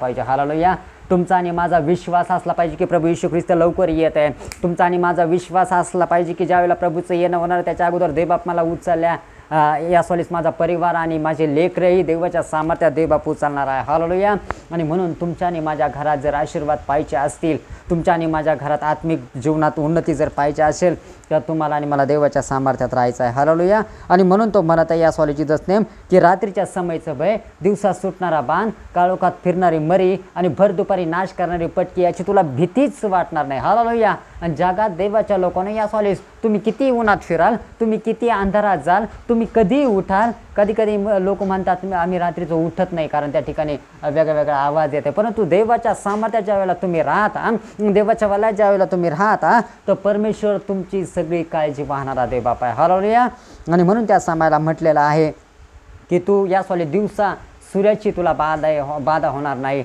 पाहिजे. हालेलुया. तुमचा आणि माझा विश्वास असला पाहिजे की प्रभू येशू ख्रिस्त लवकर येत आहे. तुमचा आणि माझा विश्वास असला पाहिजे की ज्यावेळेला प्रभूचं येणं होणार त्याच्या अगोदर देवबाप मला उचलल्या. यासोलीस माझा परिवार आणि माझे लेकरही देवाच्या सामर्थ्यात देवबाप उचलणार आहे. हालेलुया. आणि म्हणून तुमच्या आणि माझ्या घरात जर आशीर्वाद पाहिजे असतील, तुमच्या आणि माझ्या घरात आत्मिक जीवनात उन्नती जर पाहिजे असेल, तर तुम्हाला आणि मला देवाच्या सामर्थ्यात राहायचं आहे. हालेलुया. आणि म्हणून तो म्हणत आहे यासोलीची दसनेम की रात्रीच्या समयचं भय, दिवसात सुटणारा बाण, काळोखात फिरणारी मरी आणि भर दुपारी नाश करणारी पटकी याची तुला भीतीच वाटणार नाही. हालेलुया. आणि जगात देवाच्या लोकांना यासोलीस तुम्ही किती उन्हात फिराल, तुम्ही किती अंधारात जाल, तुम्ही कधी उठाल. कधी कधी लोक म्हणतात आम्ही रात्रीचं उठत नाही कारण त्या ठिकाणी वेगळा वेगळा आवाज येते. परंतु देवाच्या सामर्थ्याच्या वेळेला तुम्ही राहता, देवाच्या वल्यात ज्या वेळेला तुम्ही राहता, तर परमेश्वर तुमची सगळी काळजी वाहणारा देवबाप आहे. हालेलुया. आणि म्हणून त्या समायाला म्हटलेलं आहे की तू यासोली दिवसा सूर्याची तुला बाधा होणार नाही.